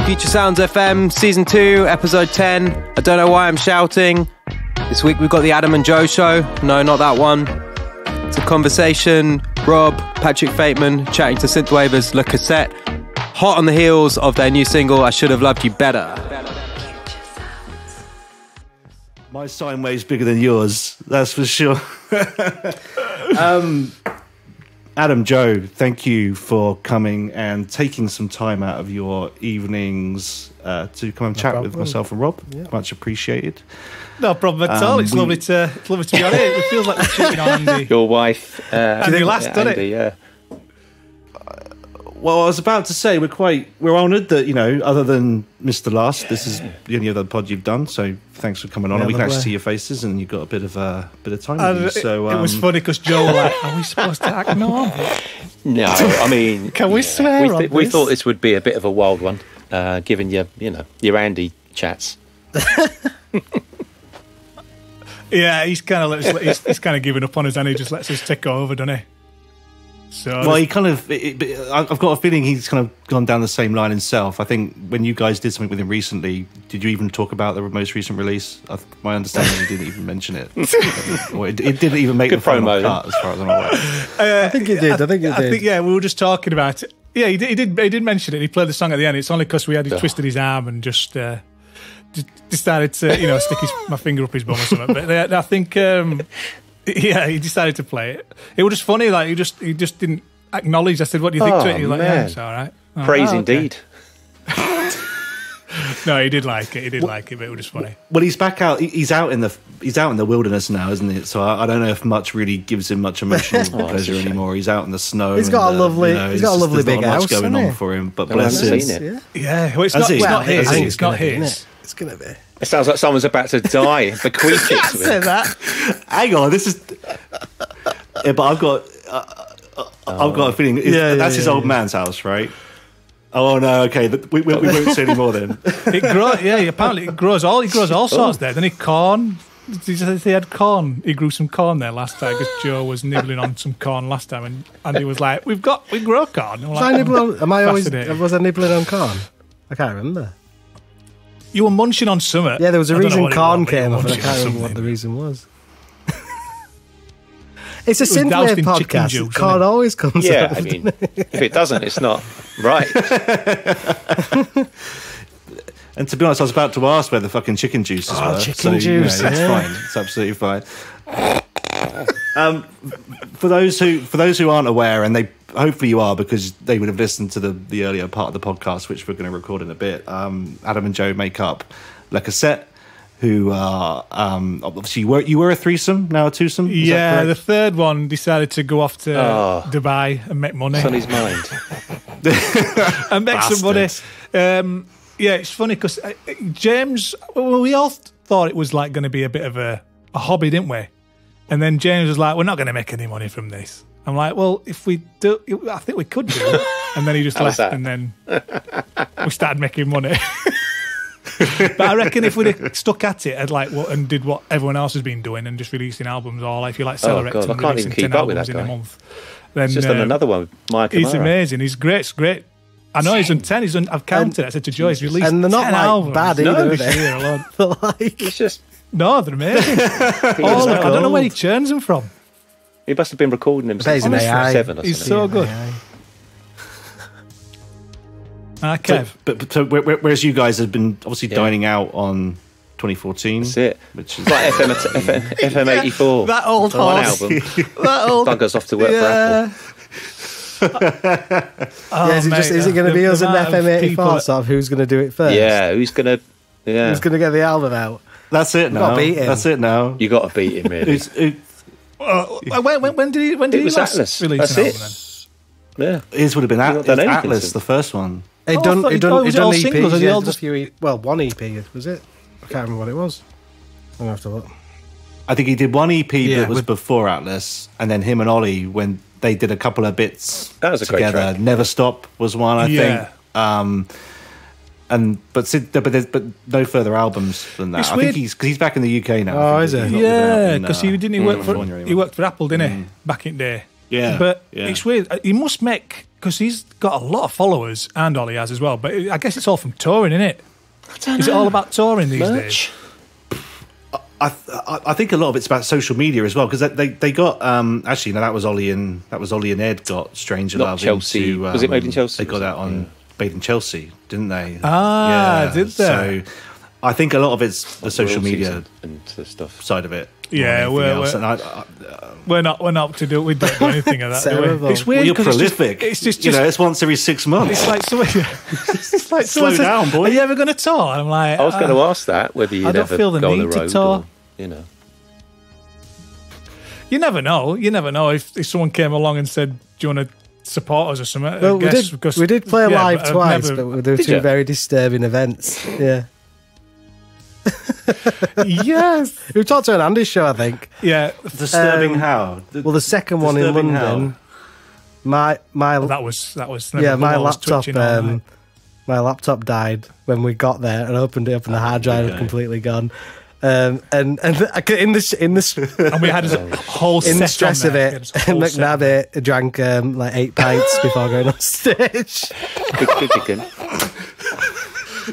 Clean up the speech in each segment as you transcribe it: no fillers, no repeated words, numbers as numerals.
FutureSounds FM, Season 2, Episode 10. I don't know why I'm shouting. This week we've got the Adam and Joe Show. No, not that one. It's a conversation. Rob, Patrick Fakeman chatting to Synthwavers, Cassette. Hot on the heels of their new single, I Should Have Loved You Better. My sine wave's bigger than yours, that's for sure. Adam, Joe, thank you for coming and taking some time out of your evenings to come and chat with myself and Rob. Yeah. Much appreciated. No problem at all. It's lovely to be on it. It feels like we're cheating on Andy. Your wife. Andy last, doesn't it? Yeah. Well, I was about to say we're honoured that, other than Mr. Last, this is the only other pod you've done. So thanks for coming on. And we can actually see your faces, and you've got a bit of time with you. So it was funny because Joe was like, "Are we supposed to act normal?" No, I mean, can we swear? We thought this would be a bit of a wild one, given your Andy chats. Yeah, he's kind of giving up on us, and he just lets us take over, doesn't he? So well, he kind of. I've got a feeling he's kind of gone down the same line himself. I think when you guys did something with him recently, did you even talk about the most recent release? My understanding, you didn't even mention it. Or it didn't even make the final cut, as far as I'm aware. I think it did. I think yeah, we were just talking about it. Yeah, he did mention it. He played the song at the end. It's only because we had twisted his arm and just decided to stick my finger up his bum or something. But I think. Yeah, he decided to play it. It was just funny, like he just didn't acknowledge. I said, "What do you think to it?" He was like, "Yeah, it's all right." Praise indeed. No, he did like it. He did like it, but it was just funny. Well, he's back out. He's out in the wilderness now, isn't it? So I don't know if much really gives him much emotional pleasure anymore. He's out in the snow. He's got a lovely big house. Much going on for him, but bless him. Yeah, well, it's not his. It's not his. It's gonna be. It sounds like someone's about to die. Bequeath it to him. That. Hang on, this is. Yeah, but I've got a feeling that's his old man's house, right? Oh no, okay, we won't say any more then. Apparently it grows all sorts there. Then corn. He had corn. He grew some corn there last time because Joe was nibbling on some corn last time, and he was like, "We grow corn." Was I nibbling on corn? I can't remember. You were munching on something. Yeah, there was a reason corn came off, and I can't remember what the reason was. It's a Synthwave podcast. Juice, corn always comes out. Yeah, I mean, if it doesn't, it's not right. And to be honest, I was about to ask where the fucking chicken juices were. Chicken juice. That's fine. It's absolutely fine. For those who aren't aware, and hopefully you are, because they would have listened to the earlier part of the podcast, which we're going to record in a bit. Adam and Joe make up Cassette, who are obviously you were a threesome, now a twosome. Yeah, the third one decided to go off to Dubai and make money. It's on his mind. And make some money. Yeah, it's funny because James. Well, we all thought it was like going to be a bit of a hobby, didn't we? And then James was like, "We're not going to make any money from this." I'm like, "Well, if we do, I think we could do." And then he just left, and then we started making money. But I reckon if we'd have stuck at it and did what everyone else has been doing and just releasing albums, or if you like Celerect and releasing 10 albums in a month, then he's just done another one with Mike. He's amazing. He's great. It's great. I know he's done 10. I've counted. I said to Joy, he's released 10 albums. And they're not bad either. This year alone. It's just they're amazing. I don't know where he churns them from. He must have been recording him since 7 or something. He's so good. Kev. So whereas you guys have been obviously dining out on 2014. That's it. Which is like FM 84. That old horse. One album. That old bugger's off to work for Apple. Is it going to be us and FM 84 sort of who's going to do it first? Yeah, who's going to get the album out? That's it now. That's it now. You got to beat him, really. When did he last Atlas. release an album then? Yeah, his would have been Atlas, the first one. He'd done EPs. Singles, one EP, was it? I can't remember what it was. I'm going to have to look. I think he did one EP that was before Atlas, and then him and Ollie, when they did a couple of bits that was a together. Great track. Never Stop was one, I think. But no further albums than that. I think he's back in the UK now. Oh, is he? Yeah, because he worked for Apple, didn't he? Back in the day. Yeah, but it's weird. He must make because he's got a lot of followers, and Ollie has as well. But I guess it's all from touring, isn't it? Is it all about touring these days? I think a lot of it's about social media as well, because they got actually no, that was Ollie and Ed got Stranger Love Chelsea. into, was it Made in Chelsea? They got that on Made in Chelsea, didn't they? Did they? So I think a lot of it's the social media and stuff side of it. Yeah, we're not to do. We don't do anything of that. Do we? It's weird. Well, you're prolific. It's just it's once every 6 months. It's like it's like slow down, boy. Are you ever going to tour? And I'm like, I was going to ask that whether you'd ever feel the go on need the road to tour. or, you know. You never know. You never know if someone came along and said, "Do you want to support us or something?" Well, we did play live twice, but there were two very disturbing events. Yeah. Yes, we talked to an Andy's show, I think. Yeah, disturbing how? The second one in London. How? My that was my laptop. My laptop died when we got there and opened it up, and the hard drive was completely gone. And in the and we had a whole in the stress of it, McNabb drank like 8 pints before going on stage.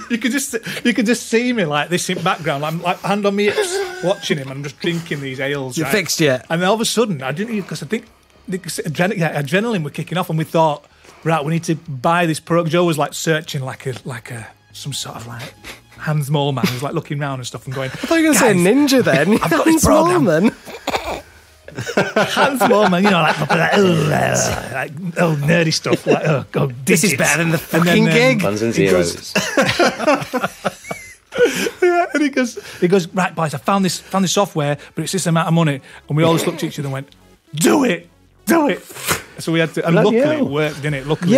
You could just see me like this in background. I'm like hand on my hips, watching him. I'm just drinking these ales. You fixed it, and then all of a sudden, I didn't, because I think adrenaline were kicking off, and we thought, right, we need to buy this product. Joe was like searching like some sort of like Hans MoleMan. He was like looking around and stuff and going, I thought you were going to say Ninja then. I've got this program. Hans MoleMan, like nerdy stuff. Like, this is better than the fucking gig. Ones and zeros. Yeah, and he goes, right, boys, I found this software, but it's this amount of money. And we all just looked at each other and went, do it. So we had to, and luckily it worked, didn't it? Luckily,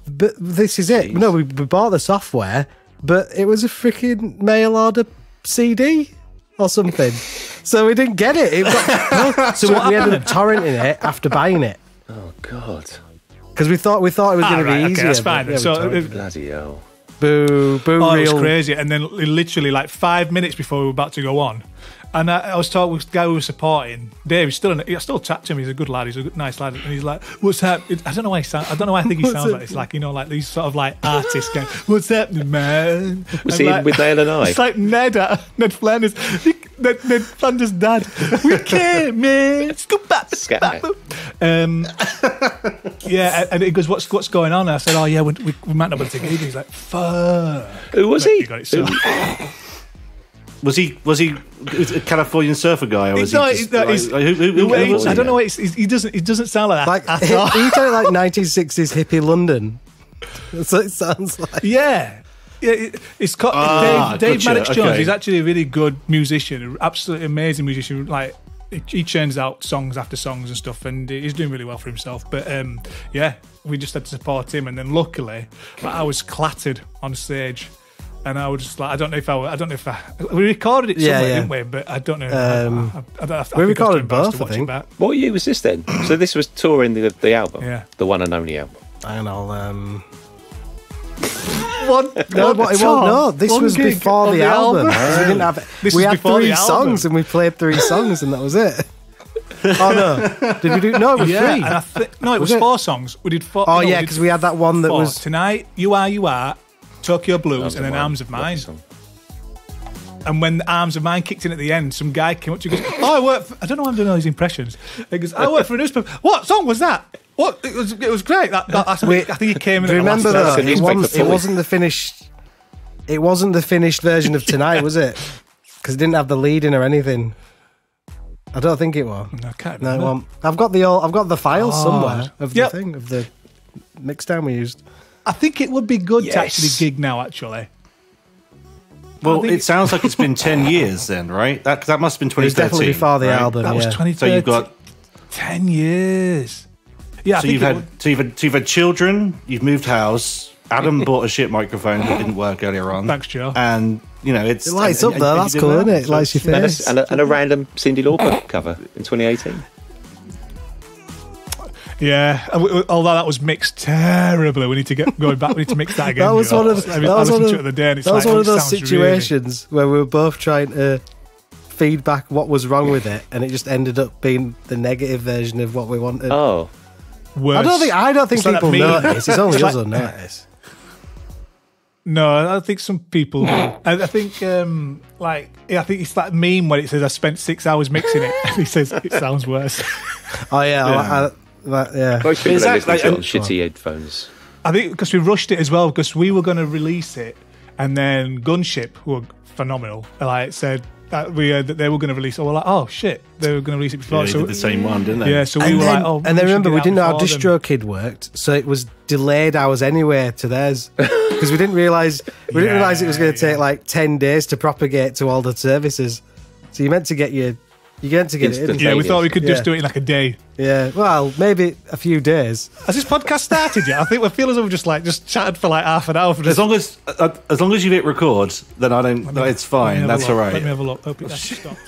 but this is it. No, we bought the software, but it was a freaking mail order CD or something. So we didn't get it. So we ended up torrenting it after buying it. Oh God! Because we thought it was going to be easier. That's fine. So bloody hell! Boo! It was crazy. And then literally like 5 minutes before we were about to go on, and I was talking with the guy we were supporting, Dave. I still chat to him. He's a good lad. He's a nice lad. And he's like, "What's happening?" I don't know why I think he sounds like it's like like these sort of like artists going, "What's happening, man?" Was he with Dale and I? It's like Ned Flanders. Ned Flanders' dad. We came, man. Yeah, and he goes, "What's going on?" And I said, "Oh yeah, we might not be able to get it." He's like, "Fuck." Who was he? Got it so. Was he a Californian surfer guy, or was I don't know. He doesn't sound like that. He sounded like 1960s hippie London. That's what it sounds like. Yeah. It's called Dave Maddox Jones. Okay. He's actually a really good musician, an absolutely amazing musician. Like he churns out songs after songs and stuff, and he's doing really well for himself. But we just had to support him, and then luckily, I was clattered on stage. And I was just like, I don't know if we recorded it somewhere, didn't we? But I don't know. We recorded both, I think. What year was this then? So this was touring the album, the one and only album. And I'll this was gig before the album. We didn't have. We had 3 songs and we played 3 songs and that was it. Oh no! Did we do? No, it was 3. And it was 4 songs. We did 4. Oh yeah, because we had that one that was Tonight. You Are. Tokyo Blues and then Arms of Mine. And when Arms of Mine kicked in at the end, some guy came up to you and goes, I don't know why I'm doing all these impressions. He goes, I work for a newspaper. What song was that? What? It was great. I think he came in at the last verse. It wasn't the finished. It wasn't the finished version of Tonight, was it? Because it didn't have the lead in or anything. I don't think it was. No, I can't remember. No, I've got the file somewhere of the thing of the mixdown we used. I think it would be good to actually gig now, actually. Well, it sounds like it's been 10 years then, right? That must have been 2013. It's definitely before the album. That was 2013. So you've got 10 years. Yeah, so you've had children, you've moved house. Adam bought a shit microphone that didn't work earlier on. Thanks, Joe. And it lights up there. That's cool, isn't it? It lights your face. And a random Cyndi Lauper cover in 2018. Yeah, although that was mixed terribly. We need to get going back. We need to mix that again. That was one of those situations where we were both trying to feedback what was wrong with it, and it just ended up being the negative version of what we wanted. Oh, worse. I don't think It's like people that meme. notice. It's only It's us like- who notice. No, I think some people. I think I think it's that meme when it says I spent 6 hours mixing it, and he says it sounds worse. Oh yeah, yeah. Most people are listening to it on like- shitty headphones. I think because we rushed it as well because we were going to release it, and then Gunship, who are phenomenal, like said that that they were going to release it. We're like, oh shit, they were going to release it before. Yeah, they did the same one, didn't they? Yeah, so we And were then, like, oh, and then remember, we didn't know how Distro. DistroKid worked, so it was delayed hours anyway to theirs because we didn't realize it was going to take like 10 days to propagate to all the services. So you meant to get it in. Yeah, we thought we could just Yeah. do it in like a day. Yeah, well, maybe a few days. Has this podcast started yet? I think we feel as though we've just chatted for like half an hour. For As long as you hit record, then I don't. It's fine. That's all right. Let me have a look. Hope it actually stops.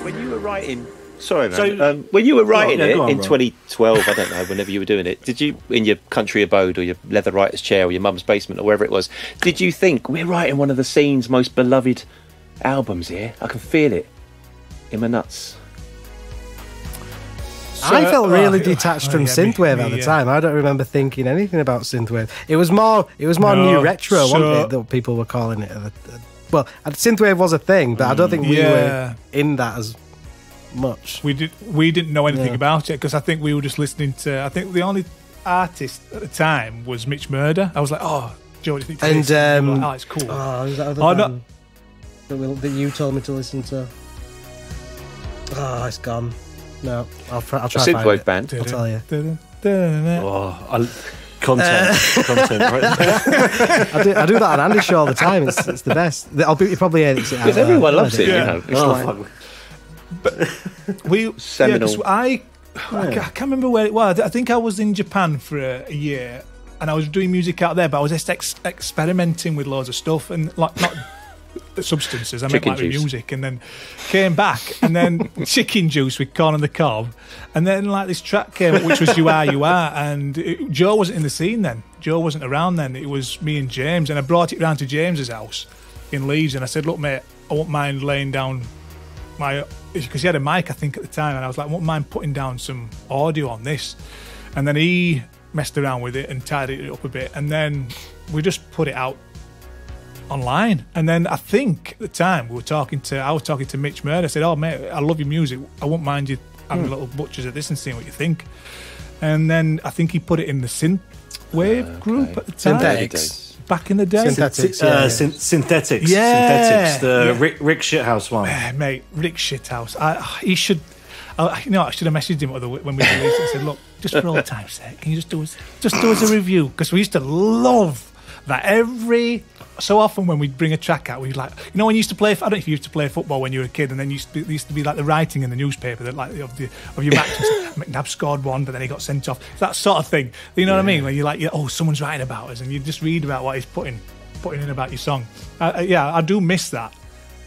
When you were writing, sorry, man. So- when you were writing go on, it in Rob. 2012, I don't know, whenever you were doing it, did you, in your country abode or your leather writer's chair or your mum's basement or wherever it was, did you think we're writing one of the scene's most beloved albums here? I can feel it in my nuts. I felt really oh, detached from yeah, synthwave me, at the yeah. time. I don't remember thinking anything about synthwave. It was more new retro, wasn't it? That people were calling it. Well, synthwave was a thing, but I don't think we were in that as much. We didn't know anything about it because I think we were just listening to. I think the only artist at the time was Mitch Murder. I was like, oh, Joe, do you think to this? And we were like, oh, it's cool. Oh, is that other Oh, band that you told me to listen to? Oh, it's gone. No, I'll try. A to find synthwave it. band. I'll tell you. Content, right? I do that on Andy's show all the time. It's the best. You probably edits it out. Because everyone loves it, Yeah. you know. It's like We Seminal. 'cause I can't remember where it was. I think I was in Japan for a year, and I was doing music out there, but I was just experimenting with loads of stuff and like not substances. I meant Chicken like with juice. music, and then came back, and then chicken juice with corn on the cob, and then like this track came, which was You Are, and Joe wasn't in the scene then. Joe wasn't around then. It was me and James, and I brought it round to James's house in Leeds, and I said, "Look, mate, I won't mind laying down my," because he had a mic, I think, at the time, and I was like, I won't mind putting down some audio on this. And then he messed around with it and tidied it up a bit, and then we just put it out online. And then I think at the time I was talking to Mitch Murder. I said, "Oh mate, I love your music. I won't mind you having little butchers at this and seeing what you think." And then I think he put it in the synthwave group at the time. Synthetics. Back in the day. Synthetics. Synthetics. Yeah. Synthetics. The Yeah. Rick Shithouse one. Mate, Rick Shithouse. He should. I should have messaged him when we released it and said, "Look, just for old time's sake, can you just do us a review?" Because we used to love that every so often when we'd bring a track out, we'd like, when you used to play. I don't know if you used to play football when you were a kid, and then there used to be like the writing in the newspaper that like of your matches. McNabb scored one, but then he got sent off. That sort of thing. You know what I mean? When you're like, someone's writing about us, and you just read about what he's putting in about your song. I do miss that.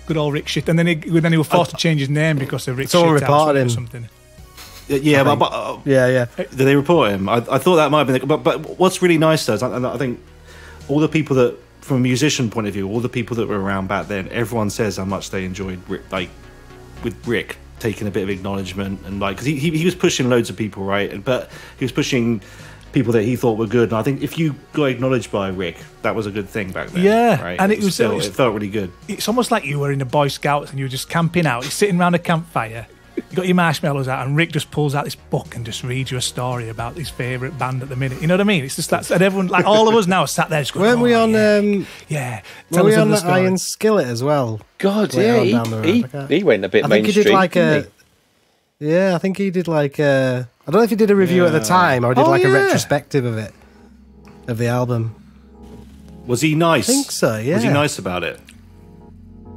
Good old Rick shit. And then he was forced to change his name because of Rick Someone Shithouse reported or him. something. Yeah, but Yeah. did they report him? I thought that might have been. But what's really nice though is I think all the people that, from a musician point of view, all the people that were around back then, everyone says how much they enjoyed like with Rick taking a bit of acknowledgement and like because he was pushing loads of people, right? But he was pushing people that he thought were good. And I think if you got acknowledged by Rick, that was a good thing back then. Yeah, right? and it felt really good. It's almost like you were in the Boy Scouts and you were just camping out. You're sitting around a campfire. You got your marshmallows out, and Rick just pulls out this book and just reads you a story about his favourite band at the minute. You know what I mean? It's just that, and everyone, like all of us now, are sat there. Just going, Weren't we on? Yeah. Were we on the Iron Skillet as well? God, Later yeah, on down the road. he went a bit I think mainstream. he did like didn't a. Yeah, I think he did like a. I don't know if he did a review at the time or did like a retrospective of it, of the album. Was he nice? I think so. Yeah. Was he nice about it?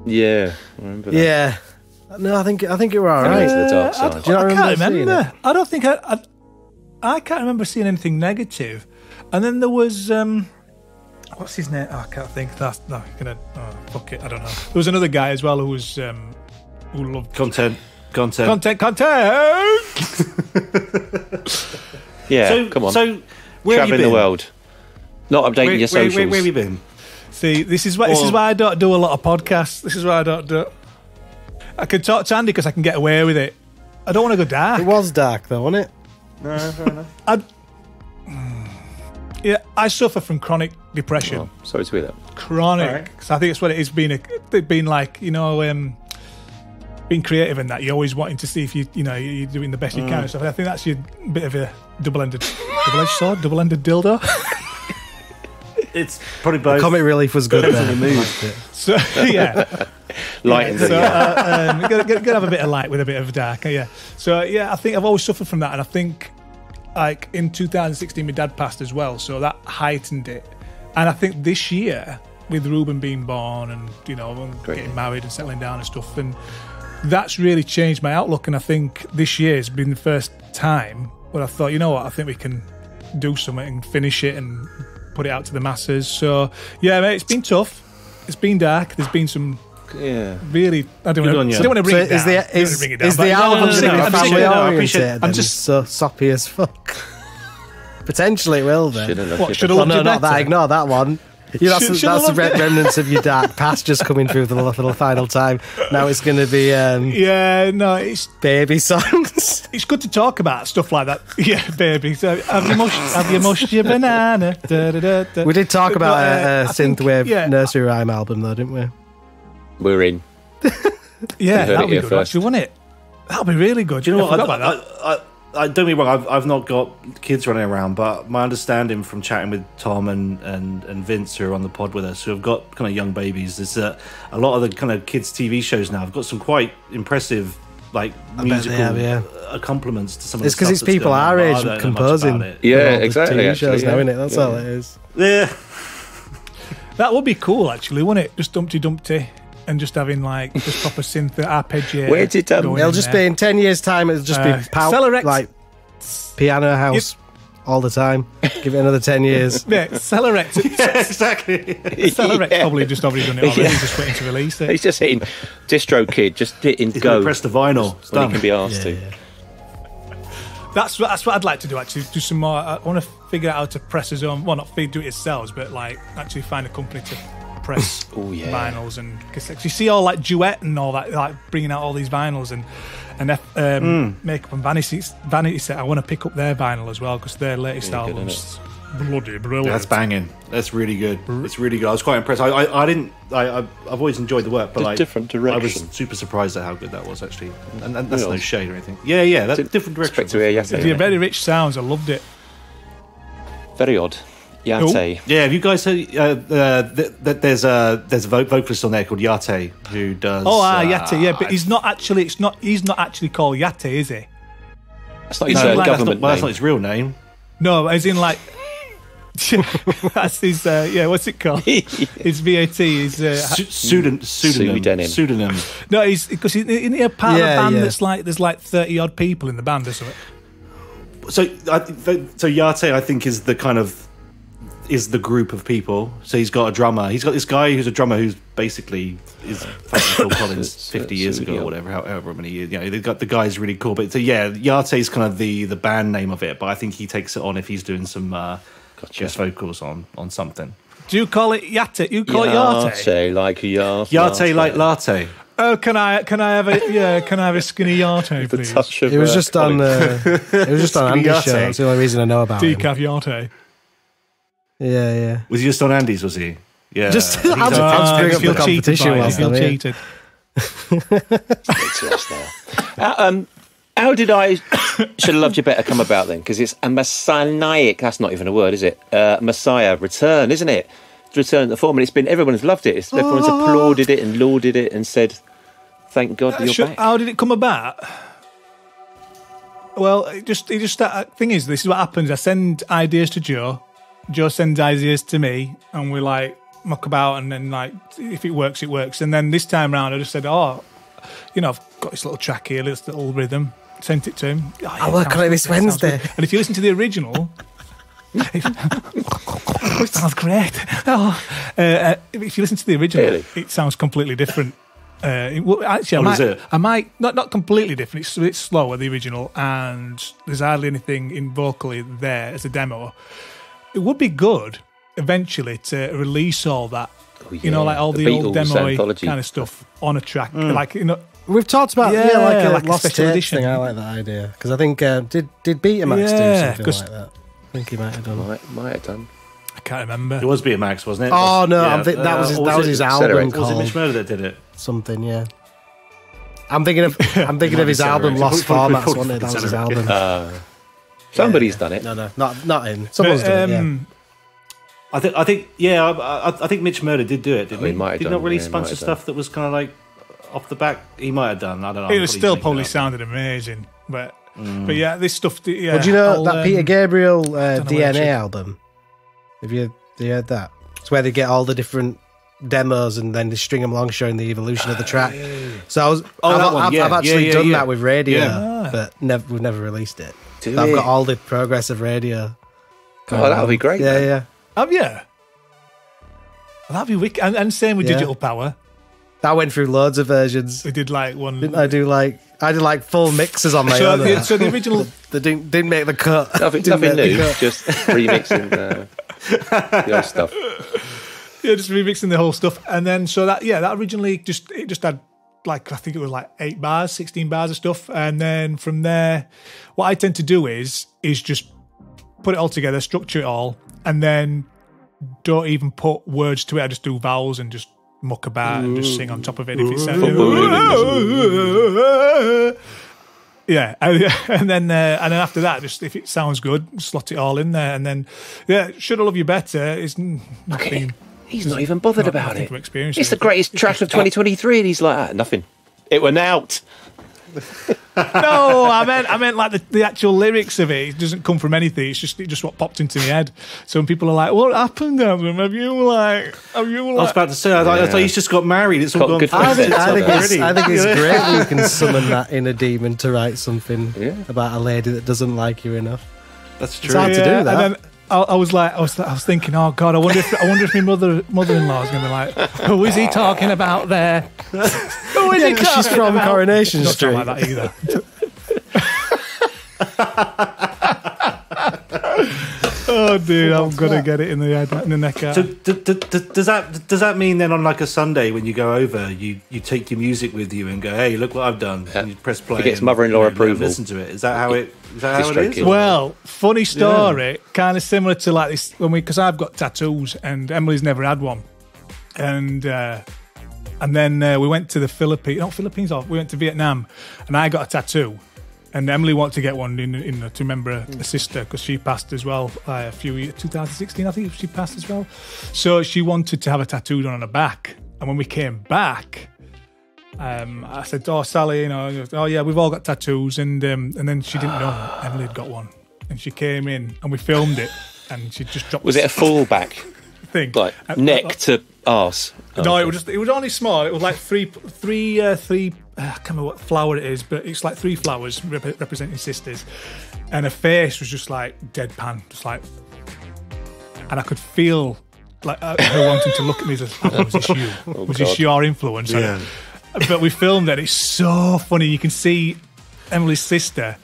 he? Yeah, I remember that. Yeah. No, I think it were all He went right. to the dark side. Do you not I can't remember seeing remember. I don't think I can't remember seeing anything negative. And then there was what's his name? Oh, I can't think. Fuck it. I don't know. There was another guy as well who was who loved Content. Yeah, come on. So where have you Travelling been? the world. Not updating your socials. Where have you been? See, this is why I don't do a lot of podcasts. This is why I don't do. I can talk to Andy because I can get away with it. I don't want to go dark. It was dark though, wasn't it? No, fair enough. I suffer from chronic depression. Oh, sorry to hear that. Chronic. Right. So I think it's what it is. Being like, being creative in that. You're always wanting to see if you're doing the best you can and stuff. And I think that's your bit of a double-edged sword, double-ended dildo. It's probably both. Comic relief was good there. So yeah, Light in the gotta have a bit of light with a bit of dark. Yeah. So yeah, I think I've always suffered from that, and I think like in 2016, my dad passed as well, so that heightened it. And I think this year, with Ruben being born and getting married and settling down and stuff, and that's really changed my outlook. And I think this year has been the first time where I thought, you know what, I think we can do something and finish it and put it out to the masses. So yeah, mate, it's been tough. It's been dark. There's been some really. I don't want to bring it down. Is the album family oriented? I'm just so soppy as fuck. Potentially it will then. Should have not that. Ignore that one. That's the remnants of your dark past just coming through for the final time. Now it's going to be it's baby songs. It's good to talk about stuff like that. Yeah, baby. So have you mushed your banana? Da, da, da, da. We did talk about a Synthwave nursery rhyme album though, didn't we? We're in. Yeah, that'll be good actually, wouldn't it? That'll be really good. Do you know what? About that. I don't get me wrong, I've not got kids running around, but my understanding from chatting with Tom and Vince, who are on the pod with us, who have got kind of young babies, is that a lot of the kind of kids' TV shows now have got some quite impressive musical accompaniments to some of the stuff. It's because it's people our age composing. Yeah, exactly. TV shows now, isn't it? That's all it is. Yeah. That would be cool, actually, wouldn't it? Just Dumpty Dumpty. And just having like just proper synth arpeggiator. Where did it'll just be in 10 years' time? It'll just be like piano house all the time. Give it another 10 years. Yeah, Cellarex. Yeah, exactly. Cellarex probably just already done it already. He's just waiting to release it. He's just hitting DistroKid, just hitting go. Press the vinyl. It's done. He can be asked to. Yeah. That's what I'd like to do. Actually, do some more. I want to figure out how to press his own. Well, not do it yourselves, but like actually find a company to press vinyls and cassettes. You see all like Duet and all that, like bringing out all these vinyls and Makeup and Vanity Set. I want to pick up their vinyl as well because their latest album's bloody brilliant. That's banging. That's really good. It's really good. I was quite impressed. I've always enjoyed the work, but like different direction. I was super surprised at how good that was actually, and that's no shade or anything. Yeah, that's different direction. Yeah, very rich sounds. I loved it. Very odd. Yate. Yeah, have you guys heard there's a vocalist on there called Yate who does Yate, yeah, but he's not actually called Yate, is he? That's not his government name. That's not his real name. No, as in like that's his what's it called? His VAT is pseudonym. No, he's because isn't he a part of a band that's like there's like 30 odd people in the band or something? So Yate, I think, is the kind of is the group of people. So he's got a drummer. He's got this guy who's a drummer who's basically is fucking Phil Collins 50 years ago or whatever, however many years. You know, they've got the guy's really cool. But so Yate's kind of the band name of it. But I think he takes it on if he's doing some guest vocals on something. Do you call it Yate? You call it Yate? Yate like Yate. Yate like latte. Oh, can I have a skinny Yate, please? It was just on Andy's show. That's the only reason I know about it. Decaf Yate. Yeah. Was he just on Andy's? Was he? Yeah. Just bring up the competition. I feel cheated. How did I Should Have Loved You Better come about then? Because it's a messianic. That's not even a word, is it? Messiah return, isn't it? Return to form, and it's been everyone's loved it. Everyone's applauded it and lauded it and said, "Thank God you're back." How did it come about? Well, it just thing is, this is what happens. I send ideas to Joe. Joe sends ideas to me, and we like muck about, and then like if it works, it works. And then this time round, I just said, "Oh, I've got this little track here, this little rhythm." Sent it to him. I'll work on it this Wednesday. And if you listen to the original, it sounds great. If you listen to the original, it sounds completely different. Actually, I might not completely different. It's a bit slower, the original, and there's hardly anything in vocally there as a demo. It would be good eventually to release all that, like all the old demo kind of stuff on a track, like We've talked about Yeah, like a like a lost special tapes edition. thing. I like that idea because I think did Betamax Yeah, do 'cause- something like that? I think he might have done. Might have done. I can't remember. It was Betamax, wasn't it? Oh no, Yeah. I'm that was his, or that was his album Accelerate? Was it called Mitch Murder that did it? something. Yeah, I'm thinking of his album Accelerate. Lost Probably Formats. Wasn't it? That was his Accelerate. album. Somebody's done it. No, not him. Someone's done it. Yeah. I think Mitch Murder did do it. Didn't he he? might have did done, not release yeah, a bunch might of have stuff that was kind of like off the back. He might have done. I don't know. It I'm was probably still making probably it up. sounded amazing, but yeah, this stuff. Yeah, Well, do you know that Peter Gabriel know where DNA it- album? Have you heard that? It's where they get all the different demos and then they string them along, showing the evolution of the track. So that one, I've actually done yeah. that with radio, Yeah. but we've never released it. Do But I've it. got all the progress of radio. Oh, that would be great. Yeah, then. yeah. Have you? Well, that'd be wicked. And same with Yeah. Digital Power. That went through loads of versions. We did like one. Didn't I do like full mixes on my So, own. so the original. They didn't make the cut. Nothing Didn't make the new, cut. just remixing the old stuff. Yeah, just remixing the whole stuff, and then so that originally just had like I think it was like 8 bars, 16 bars of stuff, and then from there, what I tend to do is just put it all together, structure it all, and then don't even put words to it. I just do vowels and just muck about and just sing on top of it if it's yeah, and then after that, just if it sounds good, slot it all in there, and then Should I Love You Better is nothing. He's not even bothered Not about nothing it. from experience. It's the greatest track of 2023, and he's like, nothing. It went out. No, I meant like the actual lyrics of it. It doesn't come from anything. It's just what popped into my head. So when people are like, "What happened, Adam? Have you like?" I was about to say, I thought he's just got married. It's all gone. Good I think friends. it's great when you can summon that inner demon to write something about a lady that doesn't like you enough. That's true. It's hard to do that. And then I was thinking, oh God, I wonder if my mother-in-law is going to be like, who is he talking about there? Who is he talking she's from about? Coronation Not Street. like that either. Oh, dude, I'm gonna get it in the head, in the neck out. So does that mean then on like a Sunday when you go over, you take your music with you and go, hey, look what I've done, and you press play. He gets and, mother-in-law let them approval. Listen to it. Is that how it Stroke is? it. Well, funny story, kind of similar to like this because I've got tattoos and Emily's never had one, and then we went to the Philippines. We went to Vietnam, and I got a tattoo, and Emily wanted to get one to remember a sister because she passed as well a few years, 2016 I think she passed as well, so she wanted to have a tattoo done on her back, and when we came back. I said, "Oh, Sally, oh yeah, we've all got tattoos," and then she didn't know Emily had got one, and she came in and we filmed it, and she just dropped. Was it a full back, thing like neck to arse? No, it was only small. It was like three. I can't remember what flower it is, but it's like 3 flowers representing sisters, and her face was just like deadpan, just like, and I could feel like her wanting to look at me as, "Was this you? Was this your influence?" Yeah. But we filmed it. It's so funny. You can see Emily's sister,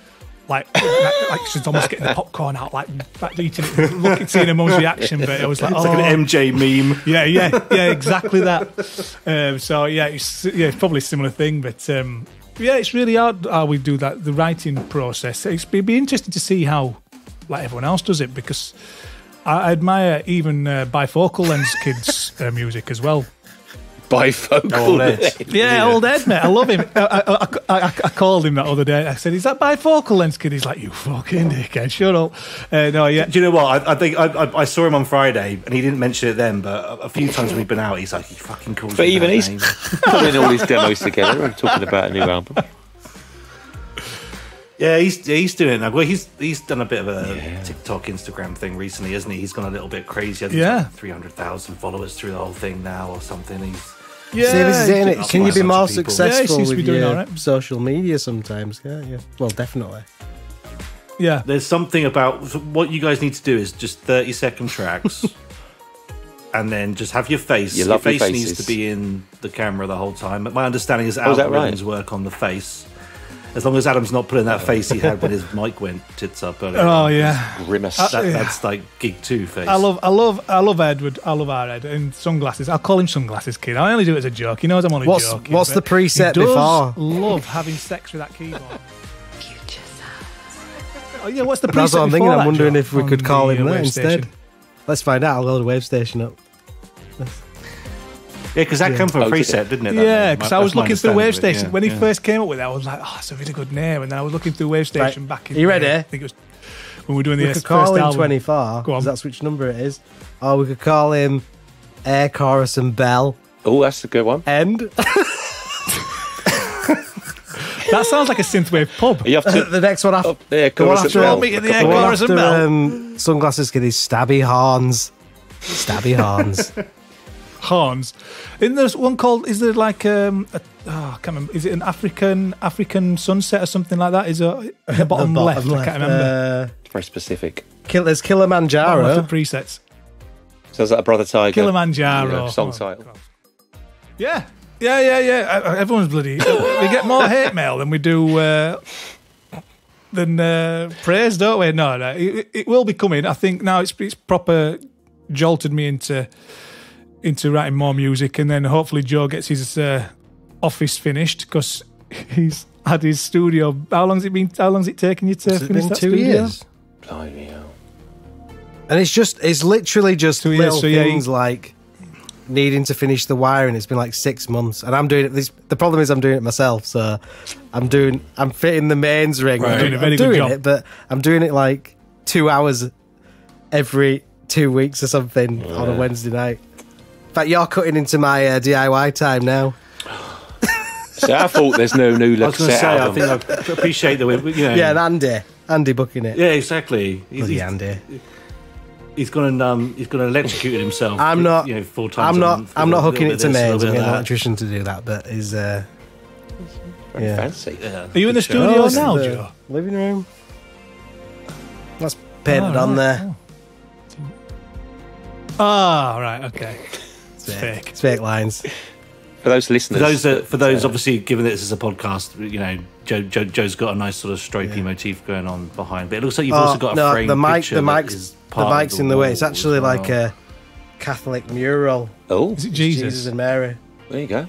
like she's almost getting the popcorn out, like eating it, seeing her mum's reaction. But it was like, It's like an MJ meme. Yeah, exactly that. So it's probably a similar thing. But it's really hard how we do that. The writing process. It'd be interesting to see how like everyone else does it, because I admire even bifocal lens kids' music as well. Bifocal. Old Ed. Yeah, old Ed, mate. I love him. I called him that other day. I said, "Is that bifocal lens kid?" He's like, "You fucking dickhead, shut up." No, yeah. Do you know what? I think I saw him on Friday, and he didn't mention it then. But a few times when we've been out, he's like, "He fucking calls." But me even that he's name." putting all his demos together and talking about a new album. Yeah, he's doing it now. Well, he's done a bit of a TikTok, Instagram thing recently, hasn't he? He's gone a little bit crazy. I think he's like 300,000 followers through the whole thing now, or something. Yeah, See, this is it, innit? That's Can why you be such more a people- successful Yeah, he seems to with be doing your all right. social media sometimes? Yeah. Well, definitely. Yeah. There's something about what you guys need to do is just 30-second tracks, and then just have your face. Your Your lovely face needs faces. to be in the camera the whole time. But my understanding is Oh, is that algorithms right? work on the face. As long as Adam's not putting that face he had when his mic went tits up earlier. Oh yeah, Grimace. That's like gig 2 face. I love Edward. I love our Ed and sunglasses. I'll call him Sunglasses Kid. I only do it as a joke. He knows I'm only joking. What's the preset he does before? Love having sex with that keyboard. Oh yeah, what's the preset? That's what I'm thinking. I'm wondering Joe, if we could call him that instead. station? Let's find out. I'll load the wave station up. Yeah, because that came from a preset, didn't it? Yeah, because I was looking through Wave Station. Yeah, when he first came up with it, I was like, oh, it's a really good name. And then I was looking through Wave Station back in... Are you ready? I think it was when we were doing the We could first call him album. 24, because that's which number it is. Or we could call him Air Chorus and Bell. Oh, that's a good one. End. That sounds like a synthwave pub. You have to, The next one after... yeah, the one chorus after, and bell. Meet at the the Air one Chorus and after Bell. Sunglasses Kid is Stabby Horns. Stabby Horns. Horns. Isn't there one called? Is there like I can't remember. Is it an African sunset or something like that? Is it the bottom, left? I can't remember. Very specific. There's Kilimanjaro. Left of presets. Sounds like a Brother Tiger. Kilimanjaro. Song Oh, title. God. Yeah. Everyone's bloody. We get more hate mail than we do than praise, don't we? No. It will be coming. I think now it's proper jolted me into writing more music, and then hopefully Joe gets his office finished because he's had his studio. How long's it taken you to finish that 2 studio? years. Blimey, hell. And it's literally just 2 years, little so yeah, things like needing to finish the wiring. It's been like 6 months, and I'm doing it. The problem is I'm doing it myself, so I'm fitting the mains ring. Right. Doing a very I'm good doing job. it, but I'm doing it like 2 hours every 2 weeks or something on a Wednesday night. In fact, you're cutting into my DIY time now. So I thought there's no new I was going to Cassette say, album. I think I appreciate the way, Yeah, and Andy booking it. Yeah, exactly. Bloody Andy. He's gone and electrocuted himself. I'm not. 4 times. I'm not hooking it to mains. I'm me. getting an electrician to do that, but he's Very fancy. Yeah. Are you in the studio Oh, this is now, the Joe? living room. That's painted on there. Oh, right, okay. It's fake. It's fake lines. For those listeners, For those, obviously, given that this is a podcast, Joe's got a nice sort of stripy motif going on behind. But it looks like you've also got a frame picture. The mic's in the way. It's actually like a Catholic mural. oh, Is it It's Jesus? and Mary. there you go.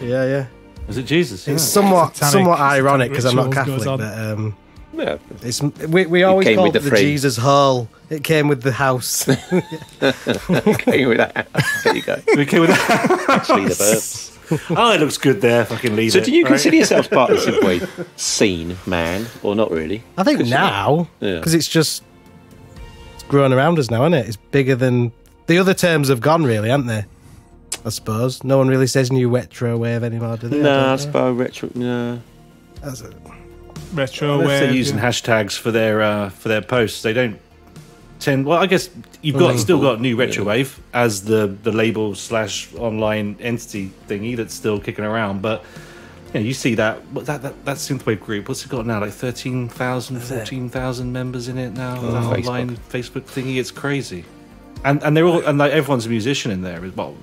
Yeah. Is it Jesus? Yeah. It's somewhat Satanic ironic because I'm not rituals Catholic, goes on. but Yeah. it's we always came called with it the the frame. Jesus Hall. It came with the house. Okay with that. There you go. We came with that. Actually, the burps. Oh, it looks good there. Fucking leave So, it. do you right? consider yourself part of the synthwave scene, man, or not really? I think now Yeah. because it's growing around us now, isn't it? It's bigger than the other terms have gone, really, haven't they? I suppose no one really says new retro wave anymore, do they? No, I suppose retro. No. That's it. Retro If they're wave. using hashtags for their posts, they don't tend. Well, I guess you've still got new retrowave as the label / online entity thingy that's still kicking around. But you see that synthwave group. What's it got now? Like 13,000, 14,000 members in it now. That online Facebook thingy. It's crazy. And they're all like everyone's a musician in there. Well,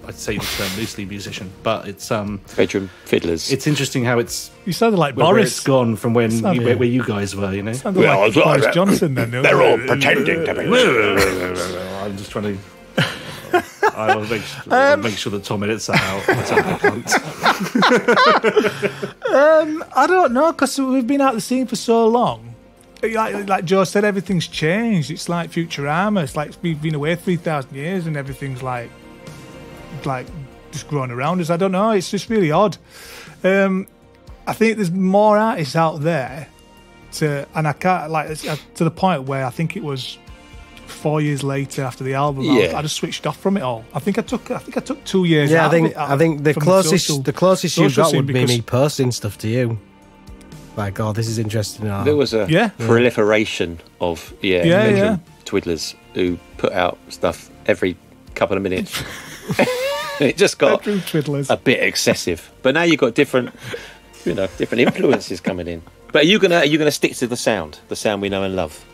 I'd say the term loosely musician, but it's Bedroom fiddlers. It's interesting how it's You sounded like where Boris. it's gone from when Sounded- where you guys were. Sounded like Boris Johnson then. They're all pretending to be. I'm just trying to. I will make sure that Tom edits that out. I don't know, because we've been out of the scene for so long. Like Joe said, everything's changed. It's like Futurama. It's like we've been away 3,000 years and everything's like just growing around us. I don't know. It's just really odd. I think there's more artists out there and I can't to the point where I think it was 4 years later after the album, Yeah. I just switched off from it all. I think I took 2 years. Yeah, out of it, I think the from closest you've social got scene would be because- me posting stuff to you. Like, oh, this is interesting. Oh. There was a Yeah. proliferation of bedroom twiddlers who put out stuff every couple of minutes. It just got Bedroom twiddlers. a bit excessive. But now you've got different influences coming in. But are you gonna stick to the sound we know and love?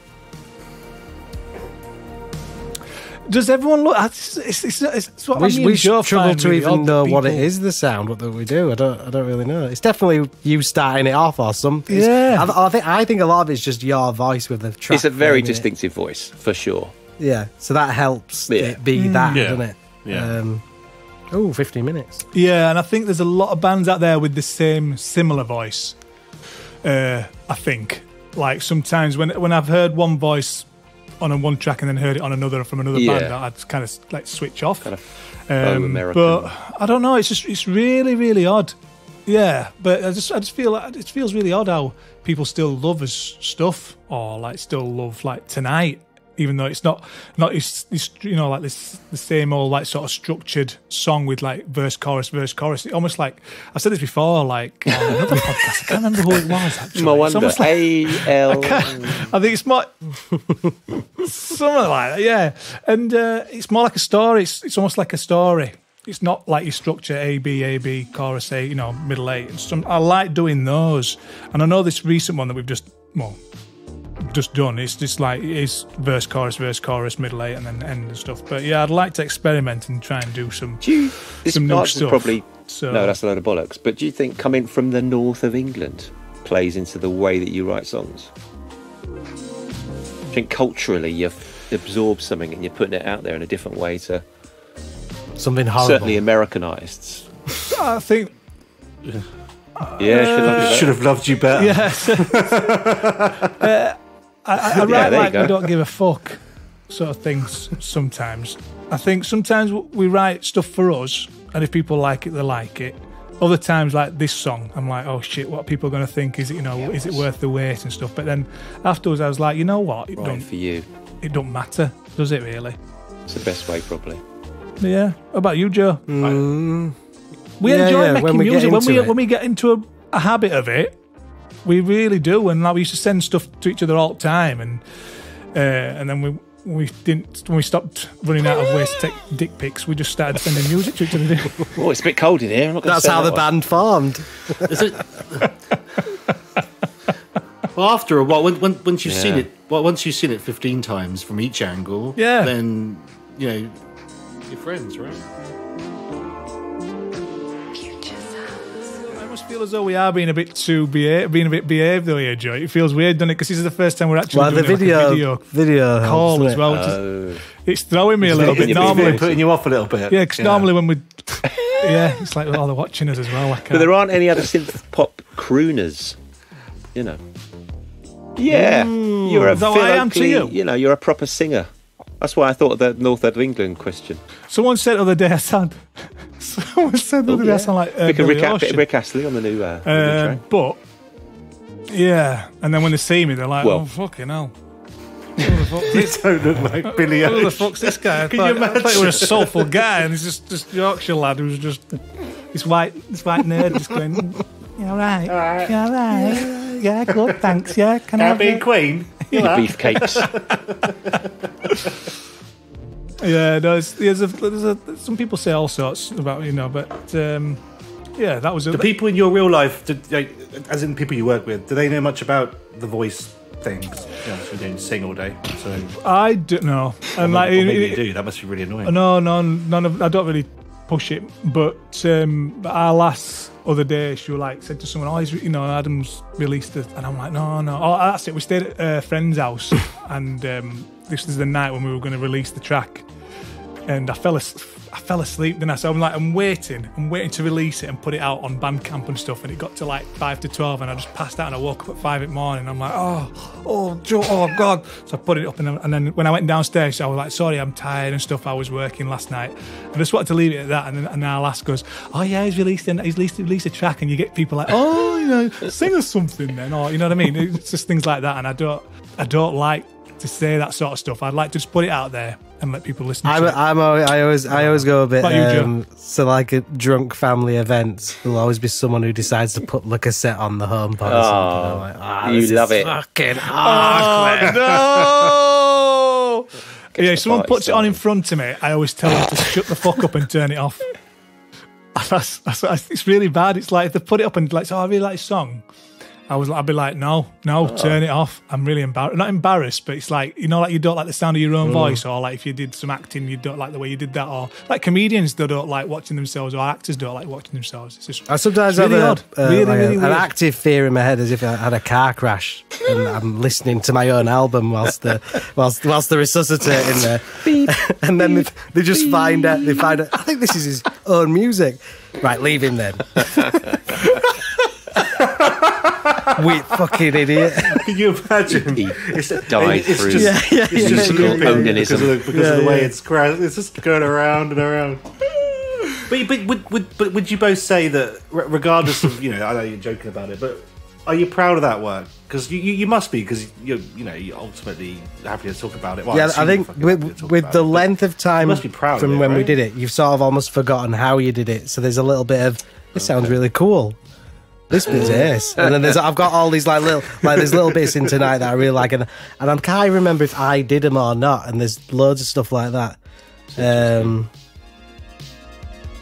Does everyone look? It's what We struggle to even know what it is. The sound, what we do. I don't really know. It's definitely you starting it off or something. Yeah, I think a lot of it's just your voice with the track. It's a very distinctive voice for sure. Yeah, so that helps it be that, doesn't it? Yeah. 15 minutes. Yeah, and I think there's a lot of bands out there with the similar voice. I think, like sometimes when I've heard one voice on one track and then heard it on another from another band, I'd kind of like switch off. Kind of American. But I don't know. It's really, really odd. Yeah, but I just feel like it feels really odd how people still love his stuff or like still love like Tonight. Even though it's not it's like this the same old like sort of structured song with like verse chorus. It almost like I've said this before, like on another podcast. I can't remember who it was actually. No wonder. Like, A-L. I think it's more something like that, yeah. And it's more like a story. It's almost like a story. It's not like your structure A B chorus A, middle eight. I like doing those, and I know this recent one that we've just done. It's just like it is verse chorus, middle eight, and then end and stuff. But yeah, I'd like to experiment and try and do some new stuff. Probably no, that's a load of bollocks. But do you think coming from the north of England plays into the way that you write songs? Do you think culturally you've absorbed something and you're putting it out there in a different way to something horrible? Certainly Americanized. I think. Should have loved you better. Yeah. I write like we don't give a fuck sort of things sometimes. I think sometimes we write stuff for us, and if people like it, they like it. Other times, like this song, I'm like, oh shit, what are people going to think? Is it, is it worth the wait and stuff? But then afterwards, I was like, you know what? It don't matter, does it really? It's the best way, probably. Yeah. What about you, Joe? We enjoy making music when we get into a habit of it. We really do, and like we used to send stuff to each other all the time, and then when we stopped running out of ways to take dick pics, we just started sending music to each other. Oh, it's a bit cold in here. That's how the band formed. Is it? Well, after a while, once you've seen it, once you've seen it 15 times from each angle, then you're friends, right? Feel as though we are being a bit behaved though here, Joe. It feels weird, doesn't it? Because this is the first time we're actually doing the video call as well. It's throwing me a little bit. Normally putting you off a little bit. Yeah, because normally when we, it's like they're watching us as well. But there aren't any other synth pop crooners, Yeah, you're a I am to you. You're a proper singer. That's why I thought of the North of England question. Someone said the other day I sound like Rick Astley on the new track. But and then when they see me, they're like, "Oh fucking hell!" You don't look like Billy Ocean. Who the fuck's this guy? I thought he was a soulful guy, and he's just Yorkshire lad who's just this white nerd just going, "You all right? You all right? Yeah, good, thanks. Yeah, can I be Queen? Your beefcakes." Yeah, no, there's some people say all sorts about but that was the people in your real life, as in people you work with. Do they know much about the voice thing? You don't sing all day, so I don't know. And maybe you do. That must be really annoying. No, none of. I don't really push it, but our last other day, she said to someone, "Oh, Adam's released it," and I'm like, "No." Oh, that's it. We stayed at a friend's house, and this was the night when we were going to release the track, and I fell asleep. Then I'm waiting to release it and put it out on Bandcamp and stuff. And it got to 5 to 12, and I just passed out. And I woke up at 5 in the morning. I'm like, oh God! So I put it up, and then when I went downstairs, I was like, sorry, I'm tired and stuff. I was working last night. I just wanted to leave it at that. And our last goes, oh yeah, he's released a track, and you get people like, sing us something then, or you know what I mean? It's just things like that, and I don't like to say that sort of stuff. I'd like to just put it out there and let people listen to it. I always go a bit. You, so at drunk family events, there'll always be someone who decides to put the cassette on the HomePod or something. I'm like, you love it. Fucking hard. No. Yeah, if someone puts it on in front of me, I always tell them to shut the fuck up and turn it off. It's really bad. It's like if they put it up and I really like a song, I'd be like, no, turn it off. I'm really embarrassed. Not embarrassed, but it's like, you know, like you don't like the sound of your own voice, or like if you did some acting, you don't like the way you did that, or like comedians they don't like watching themselves, or actors don't like watching themselves. It's just I sometimes really have odd. Really an weird. active fear in my head as if I had a car crash and I'm listening to my own album whilst they're resuscitating there. And then they just find out, I think this is his own music. Right, leave him then. Weird fucking idiot. Can you imagine? He It's died it's through just musical onanism. because of the way it's crashed. It's just going around and around. But would you both say that, regardless of, you know, I know you're joking about it, but are you proud of that work? Because you must be, because you ultimately happy to talk about it. Well, Yeah, I think with the length of time must be proud from of it, when we right? did it, you've sort of almost forgotten how you did it. So there's a little bit of, this sounds really cool. This bit's ace. And then I've got all these there's little bits in tonight that I really like, and I can't remember if I did them or not. And there's loads of stuff like that.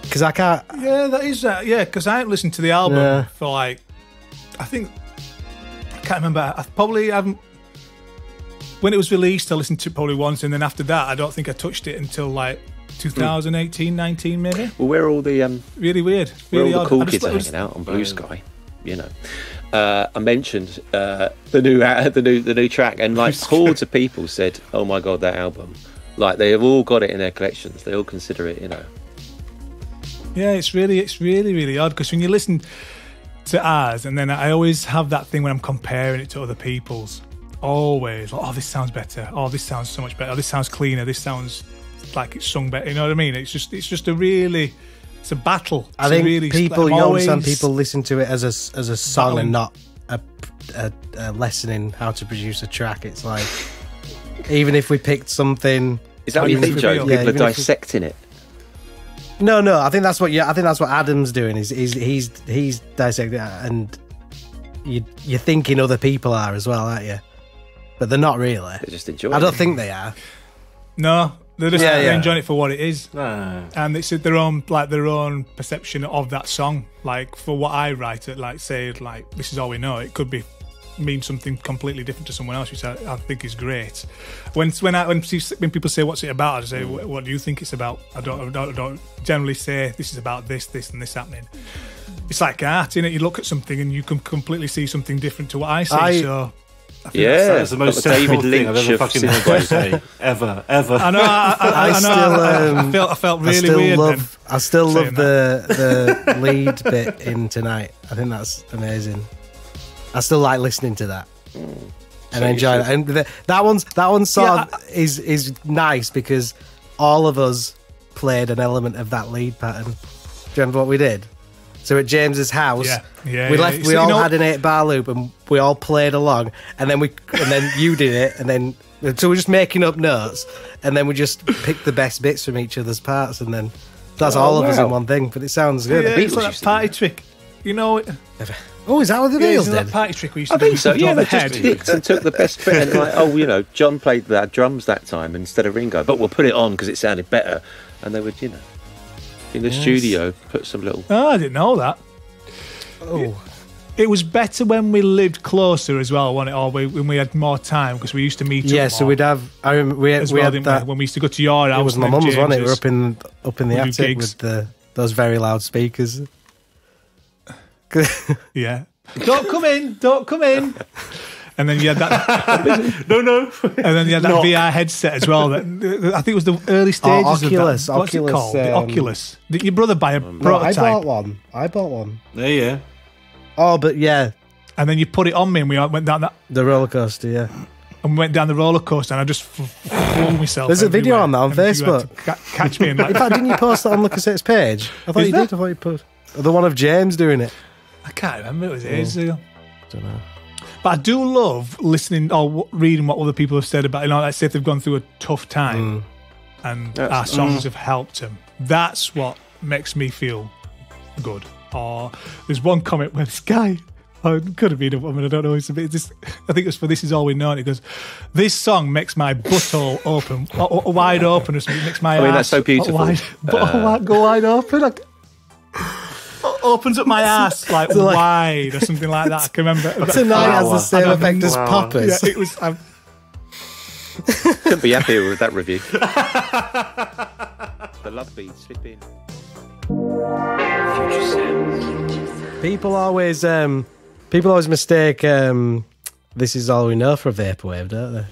Because I can't. Yeah, that is that. Yeah, because I haven't listened to the album for like, I can't remember. I probably haven't. When it was released, I listened to it probably once, and then after that, I don't think I touched it until like 2018, 19 maybe. Well, we're all the Really weird. where Really all the odd. cool I just kids are like- hanging out on Blue Sky, you know. I mentioned the new track, and like hordes of people said, "Oh my god, that album!" Like they have all got it in their collections. They all consider it, you know. Yeah, it's really odd, because when you listen to ours, and then I always have that thing when I'm comparing it to other people's. Always, like, oh, this sounds better. Oh, this sounds so much better. Oh, this sounds cleaner. This sounds like it's sung better. You know what I mean? It's just a really, it's a battle. I think really, people, like, some people listen to it as a song battling. and not a lesson in how to produce a track. It's like, even if we picked something, Is that what you even think, if Joe? we- People yeah, are even if we- dissecting it. no, I think that's what Adam's doing. He's dissecting it, and you're thinking other people are as well, aren't you? But they're not really. They just enjoy. I don't it. think they are. No, they're just Yeah, yeah. enjoying it for what it is, No. and it's their own perception of that song. Like for what I write it, like say like this is all we know. It could mean something completely different to someone else, which I think is great. When people say what's it about, I say what do you think it's about? I don't generally say this is about this and this happening. It's like art, innit? You look at something and you can completely see something different to what I see. So I think Yeah, That's the most got the sensible David thing I've Lynch ever of fucking heard you say. Ever. I know. I felt really weird. I still saying love the lead bit in Tonight. I think that's amazing. I still like listening to that, and I enjoy that. And that one's sort of is nice because all of us played an element of that lead pattern. Do you remember what we did? So at James's house, we all had an 8-bar loop and we all played along, and then you did it, and then so we're just making up notes, and then we just picked the best bits from each other's parts, and then that's all of us in one thing. But it sounds good. Yeah, it's like that party trick. You know. Oh, is that what the Yeah, Beatles isn't that did? party trick we used to I do? think so. We Yeah, put they on the just head. picked and took the best bit. And like, oh, you know, John played the drums that time instead of Ringo, but we'll put it on because it sounded better. And they would, you know, in the studio, put some little. Oh, I didn't know that. Oh, It was better when we lived closer as well, wasn't it? Or when we had more time, because we used to meet yeah. up So more we'd have. I remember we as had well, didn't that. we? When we used to go to your house. It was and my then mum's, wasn't it? We were James's. up in the We do attic gigs. with those very loud speakers. Yeah. Don't come in. And then you had that. No. And then you had that VR headset as well. That, I think it was the early stages Oculus, of that. What's it Oculus, called? The Oculus. Did your brother buy a No, I prototype? bought one. Yeah. Oh, but yeah, And then you put it on me, and we went down that. the roller coaster. Yeah. And we went down the roller coaster, and I just flung myself. There's a video everywhere. on that on And you had Facebook. to catch me in that. In fact, didn't you post that on the Cassette's page? I thought Is you that? did. I thought you put the one of James doing it. I can't remember. It was ages ago. Don't know. But I do love listening or reading what other people have said about, like say if they've gone through a tough time and our songs have helped them. That's what makes me feel good. Or there's one comment where this guy, it could have been a woman, I don't know. I think it was for This Is All We Know. And it goes, this song makes my butthole open, wide open or something. It makes my I mean, arse that's so beautiful. go wide open. opens up my ass like wide or something like that. I can remember. Tonight has the same effect as poppers. Yeah, it was. Couldn't be happier with that review. The love beat, slip in. People always mistake This Is All We Know for Vaporwave, don't they?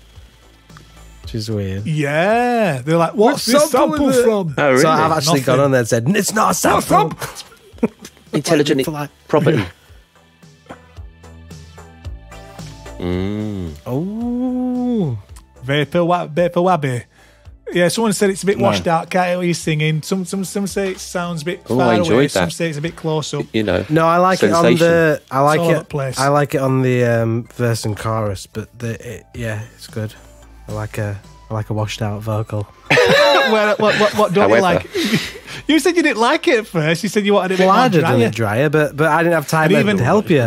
Which is weird. Yeah, they're like, what's this sample from? Oh, really? So I've actually gone on there and said, it's not a sample. Intelligent property. Oh. Vapor Wabby. Yeah, someone said it's a bit washed out. Can't hear what you're singing. Some say it sounds a bit far away. Some say it's a bit close up. You know. No, I like sensation. it on the. I like all it. over the place. I like it on the verse and chorus, but it's good. I like a washed out vocal. What don't you like? You said you didn't like it at first. You said you wanted it a bit more I did drier. a drier, but I didn't have time to help you.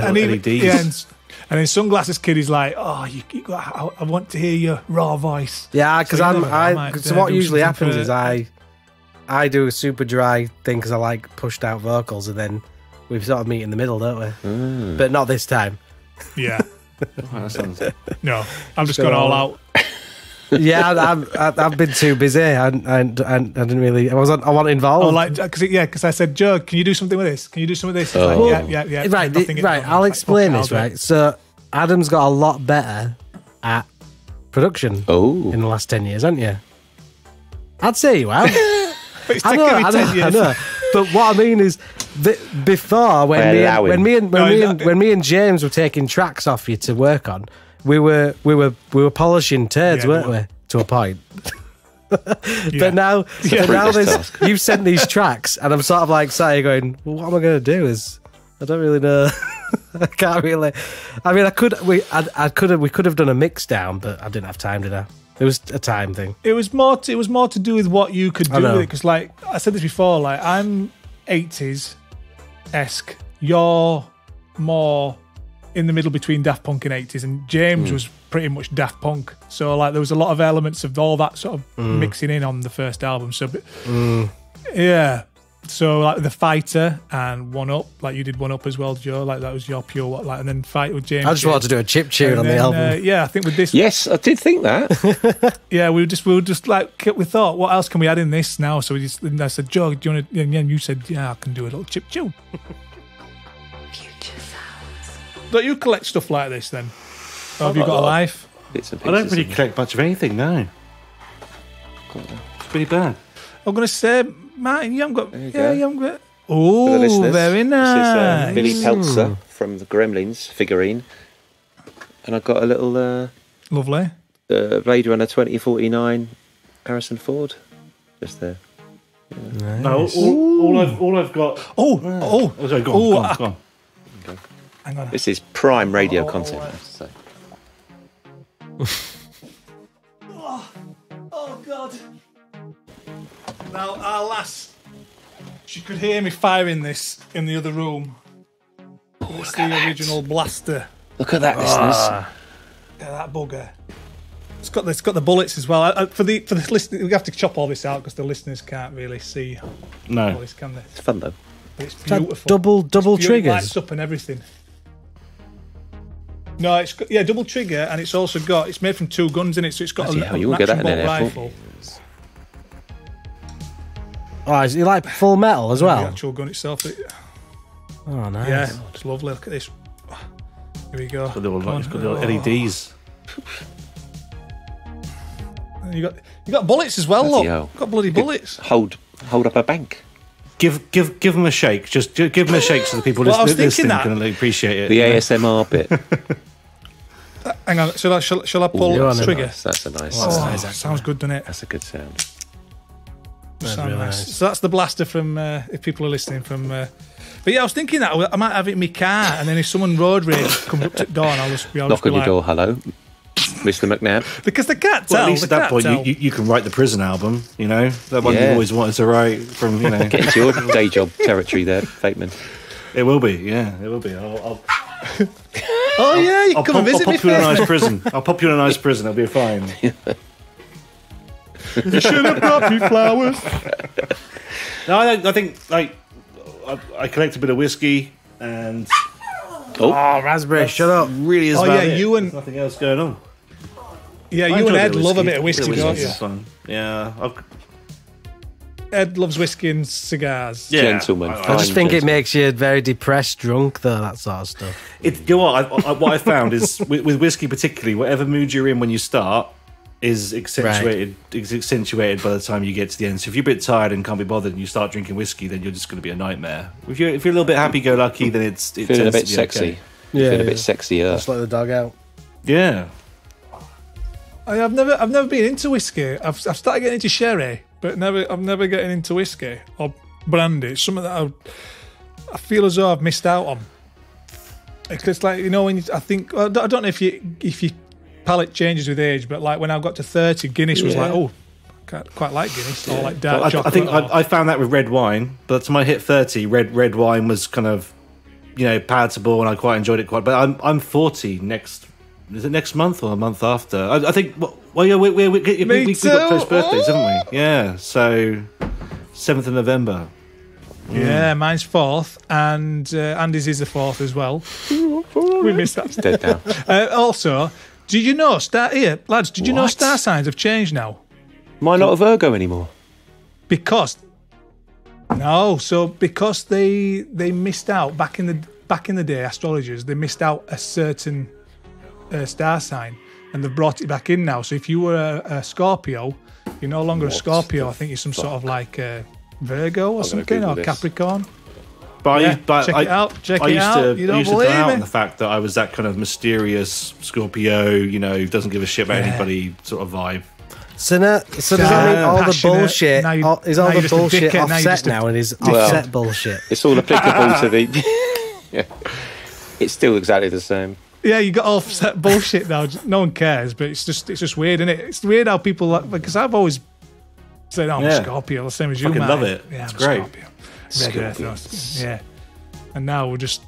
And then Sunglasses Kid is like, I want to hear your raw voice. Yeah, because so what usually happens is I do a super dry thing because I like pushed out vocals, and then we sort of meet in the middle, don't we? But not this time. Yeah. No, I'm just going all out. Yeah, I've been too busy. I didn't really. I wasn't involved. Oh, because I said, Joe, can you do something with this? Can you do something with this? Like, yeah. Right. I'll explain this. Right. So Adam's got a lot better at production. In the last 10 years, haven't you? I'd say you have. I know. But what I mean is, before when me and James were taking tracks off you to work on, we were polishing turds, weren't we? To a point. But now you've sent these tracks, and I'm sort of like sat here going, well, what am I going to do? I don't really know. I can't really. I mean, we could have done a mix down, but I didn't have time to do. It was a time thing. It was more to do with what you could do with it, because, like I said this before, like I'm 80s-esque. You're more in the middle between Daft Punk and 80s, and James was pretty much Daft Punk. So, like, there was a lot of elements of all that sort of mixing in on the first album. So, yeah. So, like, The Fighter and One Up, like you did One Up as well, Joe. Like, that was your pure, like, and then Fight with James. I just wanted to do a chip tune on the album. Yeah, I think with this. Yes, I did think that. Yeah, we thought, what else can we add in this now? So I said, Joe, do you want to? And you said, yeah, I can do a little chip tune. Don't you collect stuff like this then? Or have you got a life? I don't really collect much of anything, no. It's pretty bad. I'm going to say, Martin, you haven't got... You haven't got... Oh, very nice. This is Billy Peltzer from the Gremlins figurine. And I've got a little... Lovely. Blade Runner 2049 Harrison Ford. Just there. Yeah. Nice. No, all I've got... Sorry, go on. Hang on. This is prime radio content, I have to say. Oh, God. Now, our lass, she could hear me firing this in the other room. It's the original blaster. Look at that, listeners. Yeah, that bugger. It's got the bullets as well. For the listeners, we have to chop all this out because the listeners can't really see all this, can they? It's fun, though. But it's beautiful. Double triggers. Lights up and everything. No, it's got, double trigger, and it's made from 2 guns in it, so it's got a matching bolt rifle. Oh, is it like full metal as well? The actual gun itself. Oh, nice. Yeah, it's lovely. Look at this. Here we go. It's got little LEDs. And you got bullets as well. Look, got bloody bullets. Hold up a bank. Give them a shake. Just give them a shake so the people listening can appreciate it. The ASMR bit. Hang on. Shall I pull the trigger? Nice. That's a nice. Sounds good, doesn't it? That's a good sound. Really nice. So that's the blaster from. If people are listening from. But yeah, I was thinking that I might have it in my car, and then if someone road rage comes up to the door, and I'll just knock on your door. Hello, Mr. McNabb. Because they can't tell. Well, at least at that point, you can write the Prison album. You know that one you always wanted to write from. You know, get into your day job territory there, Fakeman. It will be. Yeah, it will be. I'll you can come and visit me. I'll pop you in a nice prison. I'll pop you in a nice prison. It'll be fine. You should have brought me flowers. No, I think I collect a bit of whiskey and. Oh, raspberry! Shut up. Really is. Oh about yeah, it. you and There's nothing else going on. Yeah, I you and enjoy Ed love a bit of whiskey, don't you? It's fun. Yeah. Ed loves whiskey and cigars. Yeah. Gentleman. I just think it makes you very depressed, drunk, though, that sort of stuff. You know what I found is with whiskey particularly, whatever mood you're in when you start is accentuated by the time you get to the end. So if you're a bit tired and can't be bothered and you start drinking whiskey, then you're just going to be a nightmare. If you're a little bit happy-go-lucky, then it feeling a bit sexy. Okay. Feeling a bit sexier. Just let the dog out. Yeah. I've never been into whiskey. I've started getting into sherry, but I'm never getting into whiskey or brandy. It's something that I feel as though I've missed out on. It's like, you know, when I don't know if your palate changes with age, but like when I got to 30, Guinness was like, oh, I quite like Guinness or like dark chocolate. I think I found that with red wine, but by the time I hit 30, red wine was kind of, you know, palatable, and I quite enjoyed it quite. But I'm 40 next. Is it next month or a month after? I think. Well, yeah, we've got close birthdays, haven't we? Yeah. So 7th of November. Yeah, mine's 4th, and Andy's is the 4th as well. We missed that. It's dead now. Also, did you know lads? Did you know star signs have changed now? Am I not a Virgo anymore? Because they missed out back in the day. Astrologers, they missed out a certain star sign, and they've brought it back in now. So if you were a Scorpio, you're no longer a Scorpio. I think you're some sort of like a Virgo or something, or Capricorn. But check it out. I used to You don't throw believe out me? on the fact that I was that kind of mysterious Scorpio, you know, doesn't give a shit about anybody sort of vibe. So does that mean all the Passionate. bullshit is all now you're the just a bullshit dickhead. Now you're offset just a now, and is offset bullshit? It's all applicable to the. Yeah. It's still exactly the same. Yeah, you got offset bullshit now. No one cares, but it's just weird, isn't it? It's weird how people because I've always said, I'm a Scorpio, the same as you, fucking man. love it. Yeah, it's I'm great. Scorpio. Red Earth, yeah. And now I'm just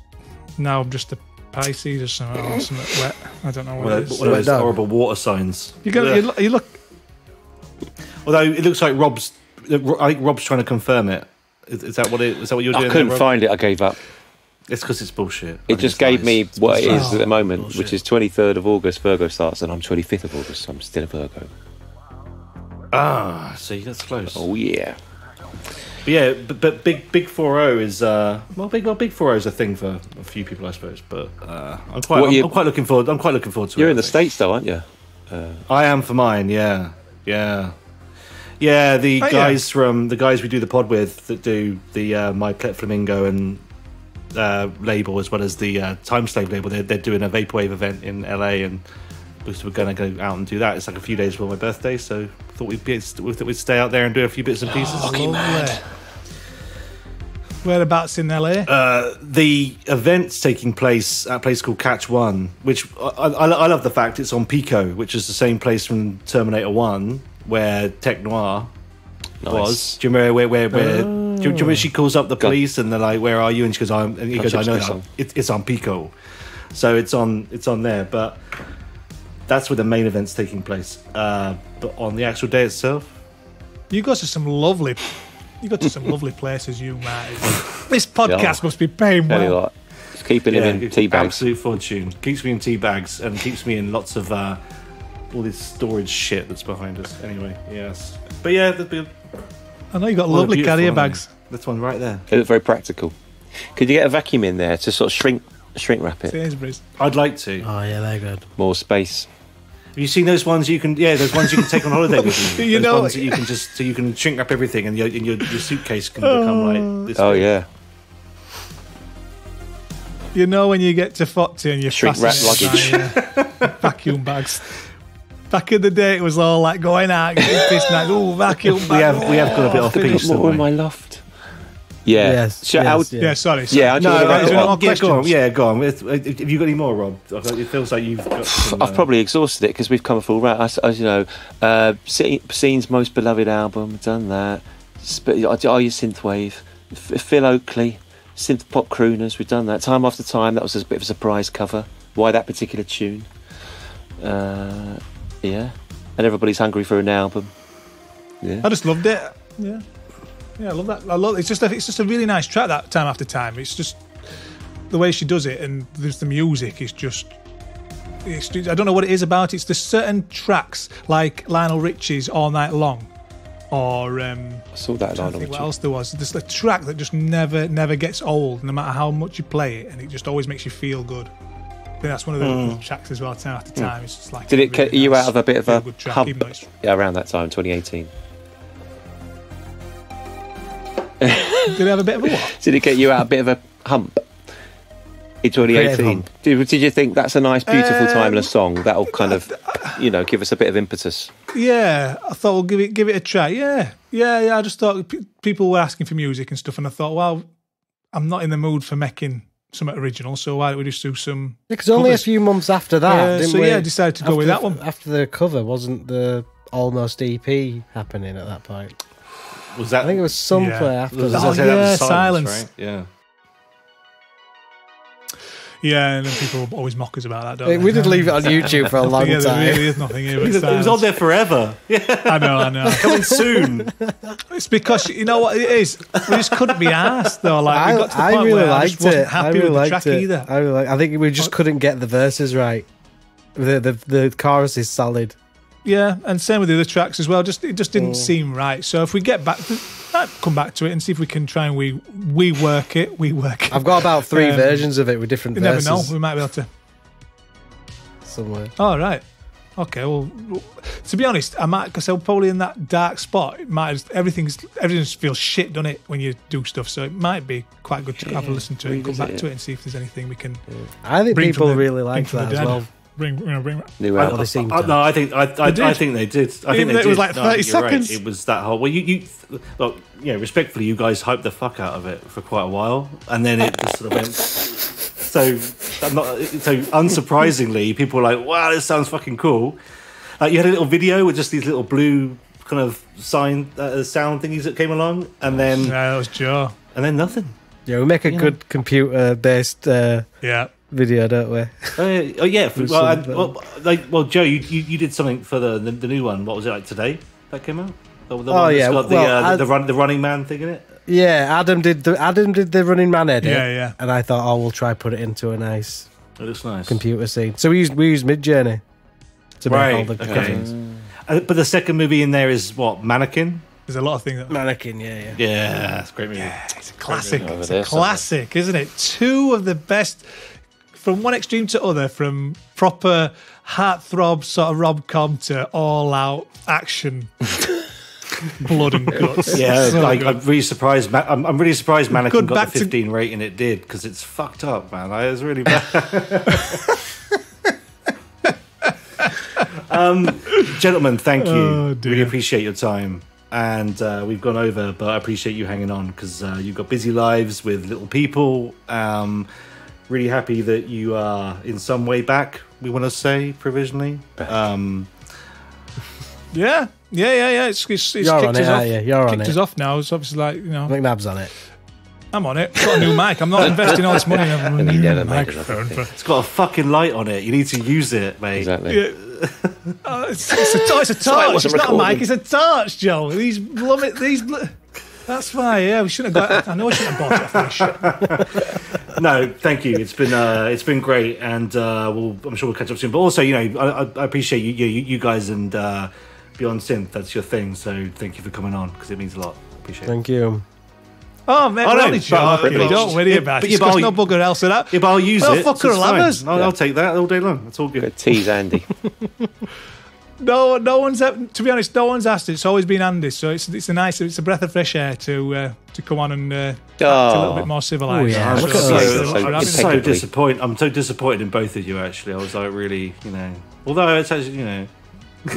a Pisces or something wet. I don't know what it is. One of those horrible water signs. You look. Although it looks like I think Rob's trying to confirm it. Is that what you're doing? I couldn't find it. I gave up. It's because it's bullshit. It just gave me what it is at the moment, bullshit. which is 23rd of August, Virgo starts, and I'm 25th of August, so I'm still a Virgo. Ah, see, that's close. Oh, yeah. But yeah, but big 40 is big 40 is a thing for a few people, I suppose. But I'm quite looking forward. I'm quite looking forward to it. You're in the States, though, aren't you? I am for mine. Yeah. The guys we do the pod with that do the My Pet Flamingo and label, as well as the Time Slave label. They're doing a vaporwave event in LA, and we're going to go out and do that. It's like a few days before my birthday, so thought we'd stay out there and do a few bits and pieces. Whereabouts in LA? The event's taking place at a place called Catch One, which I love the fact it's on Pico, which is the same place from Terminator 1 where Tech Noir was. Do you remember where do you remember she calls up the police and they're like, "Where are you?" And she goes, "I know that. It's on Pico." So it's on there, but that's where the main event's taking place. But on the actual day itself, You go to some lovely places, you Marty. This podcast must be paying well. Like, it's keeping him in tea bags. Absolute fortune. Keeps me in tea bags and keeps me in lots of all this storage shit that's behind us. Anyway, yes. But yeah, I know you got lovely carrier bags. This one right there. They look very practical. Could you get a vacuum in there to sort of shrink wrap it? Sainsbury's. I'd like to. Oh yeah, they're good. More space. Have you seen those ones you can? Yeah, those ones you can take on holiday with you. You Those know- ones that you can so you can shrink wrap everything, and your suitcase can become like this. Oh big. yeah. You know when you get to 40 and you're Shrink wrap fascinated by, vacuum bags. Back in the day, it was all like going out, getting this night. Oh, vacuum bag. We have got a bit off piece, More in haven't my we? loft. Yeah. Yes, Yeah, sorry. Yeah, I know. Is there more Go on. questions? Yeah, go on. Have you got any more, Rob? It feels like you've got some, I've probably exhausted it because we've come a full round. As you know, Scene's most beloved album, done that. Are You Synthwave? Phil Oakley, Synth Pop Crooners, we've done that. Time After Time, that was a bit of a surprise cover. Why that particular tune? Yeah. And Everybody's Hungry for an Album. Yeah. I just loved it. Yeah. Yeah, I love that. It's just a really nice track. That Time After Time. It's just the way she does it, and there's the music is just. I don't know what it is about it. It's the certain tracks like Lionel Richie's All Night Long, or I saw that Lionel Richie. What else there was? There's a track that just never gets old, no matter how much you play it, and it just always makes you feel good. I think that's one of the tracks as well. Time After Time. It's just like. Did it get you out of a bit of a track, hump? Yeah, around that time, 2018. Did it have a bit of a what? Did it get you out a bit of a hump? In 2018, did you think that's a nice, beautiful, timeless song that'll kind of, give us a bit of impetus? Yeah, I thought we'll give it a try. Yeah. I just thought people were asking for music and stuff, and I thought, well, I'm not in the mood for making something original, so why don't we just do some? Because only a few months after that, I decided to go with that one. After the cover, wasn't the Almost EP happening at that point? Was that? I think it was somewhere after that. Yeah, Silence. Silence. Right? Yeah. Yeah, and then people always mock us about that, don't they? We did leave it on YouTube for a long time. There really is nothing here. It was on there forever. Yeah. I know. Coming soon. It's because, you know what it is? We just couldn't be arsed, though. Like, we got to the point really where liked I just wasn't happy with the track either. I think we just couldn't get the verses right. The chorus is solid. Yeah, and same with the other tracks as well. It just didn't seem right. So if we get back, might come back to it and see if we can try and we work it. I've got about 3 versions of it with different verses. You never know. We might be able to somewhere. Oh right. Okay. Well, to be honest, I might, because I'm probably in that dark spot. It might everything feels shit, doesn't it, when you do stuff? So it might be quite good to have a listen to it and come back to it and see if there's anything we can. I think people really like that as well. Bring new album. I think they did. I think it was like 30 seconds. Right. It was that whole. Well, respectfully, you guys hyped the fuck out of it for quite a while, and then it just sort of went. So unsurprisingly, people were like, "Wow, this sounds fucking cool." Like you had a little video with just these little blue kind of sound thingies that came along, and then that was Joe, and then nothing. Yeah, we make a good computer-based. Video, don't we? Joe, you did something for the new one. What was it like today? That came out. The one got the Running Man thing in it. Yeah, Adam did the Running Man edit. Yeah. And I thought, we'll try put it into a nice. It looks nice computer scene. So we used Midjourney to make all the covers. But the second movie in there is what, Mannequin? There's a lot of things. Mannequin, yeah. Yeah, it's a great movie. Yeah, it's a classic. It's a classic, isn't it? 2 of the best. From one extreme to other, from proper heartthrob sort of rom-com to all-out action, blood and guts. Yeah, I'm really surprised. I'm really surprised Mannequin got the 15 rating it did, because it's fucked up, man. It was really bad. Gentlemen, thank you. Really appreciate your time. And we've gone over, but I appreciate you hanging on, because you've got busy lives with little people. Really happy that you are in some way back, we want to say, provisionally. Yeah. It's kicked on it, us off. You're on kicked it. us off now. It's obviously like, McNabb's on it. I'm on it. Got a new mic. I'm not investing all this money in a new microphone. It's got a fucking light on it. You need to use it, mate. Exactly. Yeah. It's a torch. It's not a mic. It's a torch, Joe. That's why. Yeah, we shouldn't have got. I know I shouldn't have bought it for this shit. No, thank you. It's been great, and I'm sure we'll catch up soon. But also, I appreciate you guys and Beyond Synth. That's your thing. So thank you for coming on, because it means a lot. Appreciate it. Thank you. Oh, man, don't worry about it. There's no bugger else of that. Yeah, but I'll use it. Fucker will have us. I'll take that all day long. It's all good. Tease Andy. No one's. To be honest, no one's asked. It's always been Andy, so it's a breath of fresh air to come on and act a little bit more civilized. Yeah. I'm so disappointed. I'm so disappointed in both of you. Actually, I was like really, Although it's actually,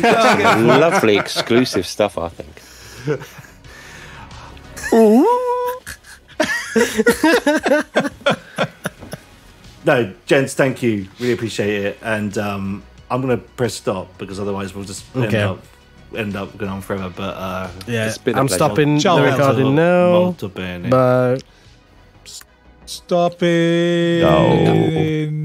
lovely exclusive stuff, I think. No, gents, thank you. Really appreciate it. And I'm going to press stop, because otherwise we'll just end up going on forever. But I'm stopping the recording now. Molto bene. Bye. Stopping. No.